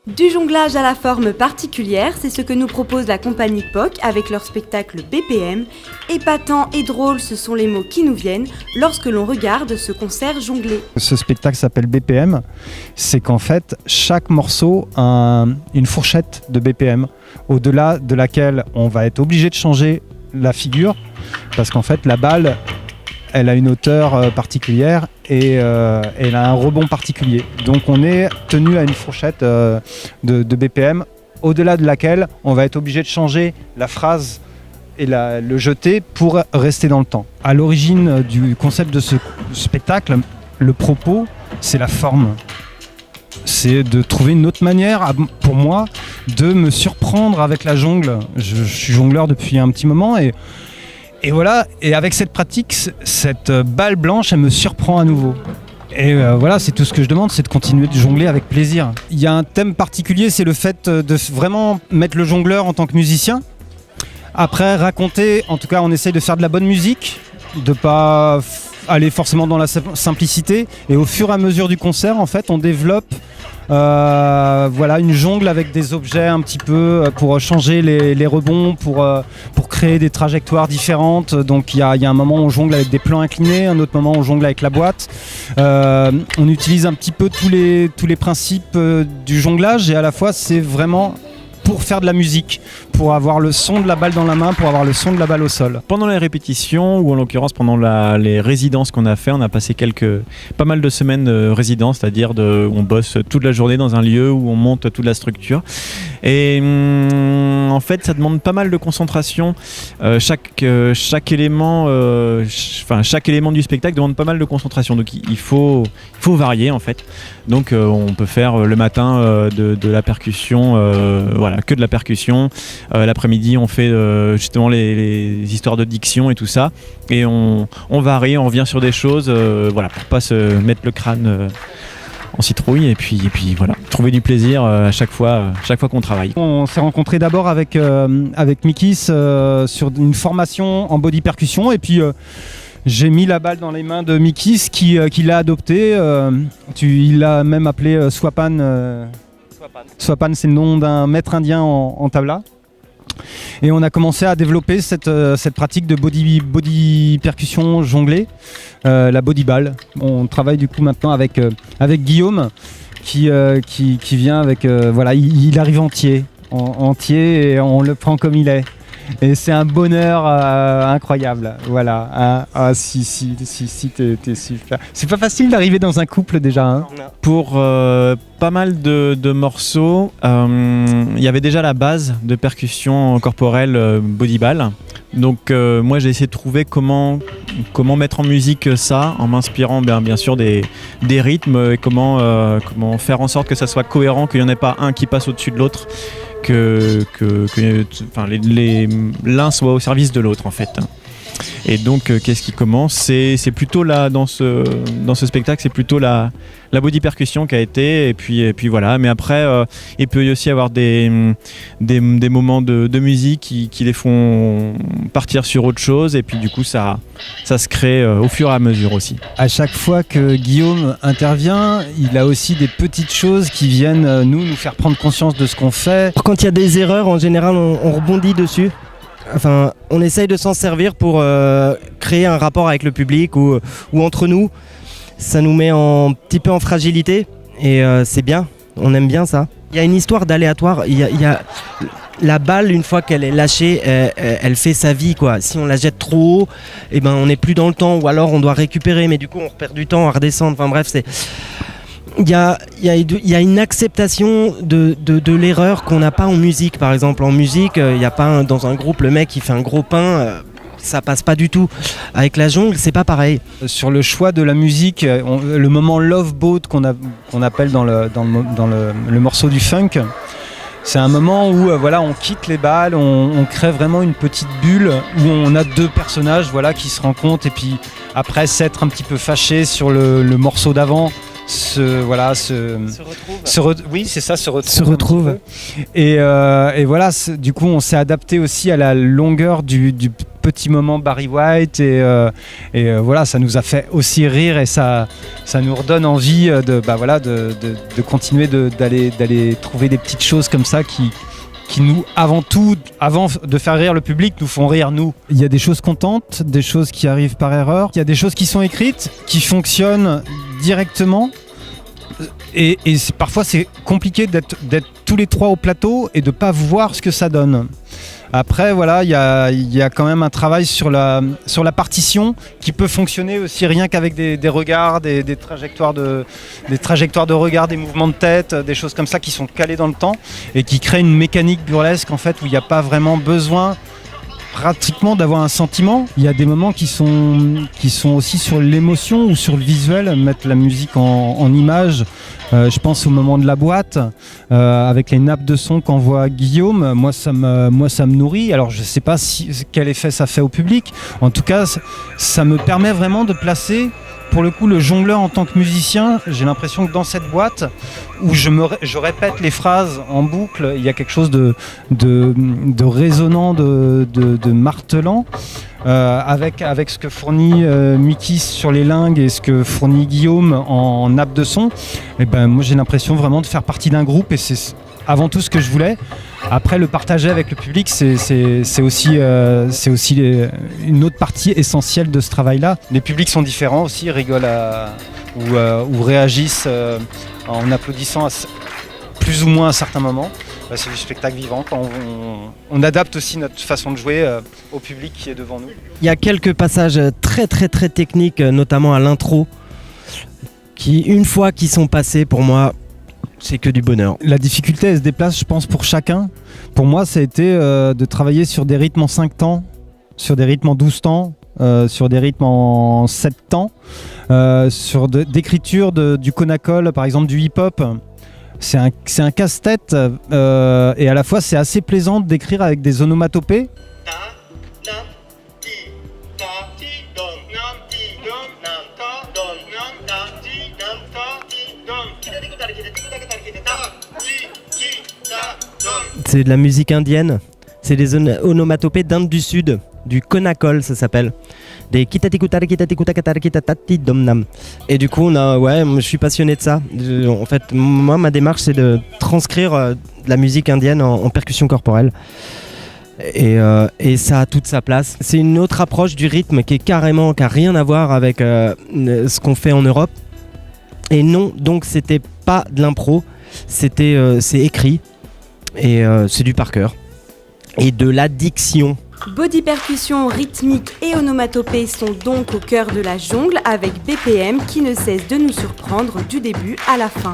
Du jonglage à la forme particulière, c'est ce que nous propose la compagnie POC avec leur spectacle BPM. Épatant et drôle, ce sont les mots qui nous viennent lorsque l'on regarde ce concert jonglé. Ce spectacle s'appelle BPM, c'est qu'en fait, chaque morceau a une fourchette de BPM, au-delà de laquelle on va être obligé de changer la figure, parce qu'en fait, la balle, elle a une hauteur particulière et elle a un rebond particulier. Donc on est tenu à une fourchette de BPM, au-delà de laquelle on va être obligé de changer la phrase et le jeter pour rester dans le temps. À l'origine du concept de ce spectacle, le propos, c'est la forme. C'est de trouver une autre manière, pour moi, de me surprendre avec la jongle. Je suis jongleur depuis un petit moment et voilà, et avec cette pratique, cette balle blanche, elle me surprend à nouveau. Et voilà, c'est tout ce que je demande, c'est de continuer de jongler avec plaisir. Il y a un thème particulier, c'est le fait de vraiment mettre le jongleur en tant que musicien. Après, raconter, en tout cas, on essaye de faire de la bonne musique, de pas aller forcément dans la simplicité. Et au fur et à mesure du concert, en fait, on développe voilà, une jongle avec des objets un petit peu pour changer les rebonds, pour créer des trajectoires différentes. Donc il y a un moment où on jongle avec des plans inclinés, un autre moment où on jongle avec la boîte. On utilise un petit peu tous les principes du jonglage et à la fois c'est vraiment pour faire de la musique, pour avoir le son de la balle dans la main, pour avoir le son de la balle au sol. Pendant les répétitions, ou en l'occurrence pendant les résidences qu'on a fait, on a passé pas mal de semaines de résidence, c'est-à-dire on bosse toute la journée dans un lieu où on monte toute la structure. Et en fait, ça demande pas mal de concentration. Chaque élément du spectacle demande pas mal de concentration. Donc il faut varier en fait. Donc on peut faire le matin de la percussion, voilà, que de la percussion. L'après-midi, on fait justement les histoires de diction et tout ça. Et on varie, on revient sur des choses, voilà, pour pas se mettre le crâne en citrouille et puis voilà, trouver du plaisir à chaque fois qu'on travaille. On s'est rencontrés d'abord avec Mikis sur une formation en body percussion et puis j'ai mis la balle dans les mains de Mikis qui l'a adoptée. Il l'a même appelé Swapan. Swapan, c'est le nom d'un maître indien en tabla. Et on a commencé à développer cette pratique de body percussion jonglée, la body ball. On travaille du coup maintenant avec Guillaume qui vient avec voilà, il arrive entier et on le prend comme il est. Et c'est un bonheur incroyable, voilà. Ah si, t'es super. C'est pas facile d'arriver dans un couple déjà. Hein. Pour pas mal de morceaux, il y avait déjà la base de percussion corporelle body ball. Donc moi j'ai essayé de trouver comment mettre en musique ça en m'inspirant bien sûr des rythmes et comment faire en sorte que ça soit cohérent, qu'il n'y en ait pas un qui passe au-dessus de l'autre. L'un soit au service de l'autre en fait. Et donc qu'est-ce qui commence, c'est plutôt là dans ce spectacle, c'est plutôt la body percussion qui a été et puis voilà. Mais après il peut y aussi y avoir des moments de musique qui les font partir sur autre chose et puis du coup ça se crée au fur et à mesure aussi. À chaque fois que Guillaume intervient, il a aussi des petites choses qui viennent nous faire prendre conscience de ce qu'on fait. Quand il y a des erreurs, en général on rebondit dessus. Enfin, on essaye de s'en servir pour créer un rapport avec le public ou entre nous. Ça nous met un petit peu en fragilité et c'est bien, on aime bien ça. Il y a une histoire d'aléatoire, il y a la balle, une fois qu'elle est lâchée, elle fait sa vie, quoi. Si on la jette trop haut, eh ben, on n'est plus dans le temps ou alors on doit récupérer, mais du coup on perd du temps à redescendre. Enfin bref, il y a une acceptation de l'erreur qu'on n'a pas en musique. Par exemple, en musique, il n'y a pas dans un groupe le mec qui fait un gros pain, ça passe pas du tout. Avec la jongle, c'est pas pareil. Sur le choix de la musique, le moment Love Boat qu'on appelle dans le morceau du funk, c'est un moment où voilà, on quitte les balles, on crée vraiment une petite bulle où on a deux personnages voilà, qui se rencontrent et puis après s'être un petit peu fâchés sur le morceau d'avant. oui, c'est ça, se retrouve. Se retrouve. Et voilà, du coup, on s'est adapté aussi à la longueur du petit moment Barry White et voilà, ça nous a fait aussi rire et ça nous redonne envie de continuer d'aller trouver des petites choses comme ça qui nous, avant de faire rire le public, nous font rire nous. Il y a des choses contentes, des choses qui arrivent par erreur, il y a des choses qui sont écrites, qui fonctionnent directement. Et parfois c'est compliqué d'être tous les trois au plateau et de pas voir ce que ça donne. Après voilà, il y a quand même un travail sur la partition qui peut fonctionner aussi rien qu'avec des regards, des trajectoires de regard, des mouvements de tête, des choses comme ça qui sont calées dans le temps et qui créent une mécanique burlesque en fait où il n'y a pas vraiment besoin pratiquement d'avoir un sentiment. Il y a des moments qui sont aussi sur l'émotion ou sur le visuel, mettre la musique en image. Je pense au moment de la boîte, avec les nappes de son qu'envoie Guillaume. Moi, ça me nourrit. Alors, je ne sais pas quel effet ça fait au public. En tout cas, ça me permet vraiment de placer, pour le coup, le jongleur en tant que musicien. J'ai l'impression que dans cette boîte, où je répète les phrases en boucle, il y a quelque chose de résonnant, de martelant. Avec ce que fournit Mickey sur les lingues et ce que fournit Guillaume en nappe de son, et ben moi j'ai l'impression vraiment de faire partie d'un groupe et c'est avant tout ce que je voulais. Après le partager avec le public c'est aussi une autre partie essentielle de ce travail-là. Les publics sont différents aussi, rigolent ou réagissent en applaudissant plus ou moins à certains moments. C'est du spectacle vivant. On adapte aussi notre façon de jouer au public qui est devant nous. Il y a quelques passages très très très techniques, notamment à l'intro, qui une fois qu'ils sont passés, pour moi, c'est que du bonheur. La difficulté, elle se déplace, je pense, pour chacun. Pour moi, ça a été de travailler sur des rythmes en 5 temps, sur des rythmes en 12 temps, sur des rythmes en 7 temps, sur d'écriture du Conacol, par exemple du hip-hop. C'est un casse-tête et à la fois c'est assez plaisant d'écrire avec des onomatopées. C'est de la musique indienne, c'est des onomatopées d'Inde du Sud, du Conacol ça s'appelle. Des kitatikutar kitatikuta katar kitatati domnam. Et du coup, je suis passionné de ça. En fait, moi, ma démarche, c'est de transcrire de la musique indienne en percussion corporelle. Et ça a toute sa place. C'est une autre approche du rythme qui a rien à voir avec ce qu'on fait en Europe. Et non, donc c'était pas de l'impro, c'est écrit et c'est du par cœur et de l'addiction. Body percussion, rythmique et onomatopée sont donc au cœur de la jungle avec BPM qui ne cesse de nous surprendre du début à la fin.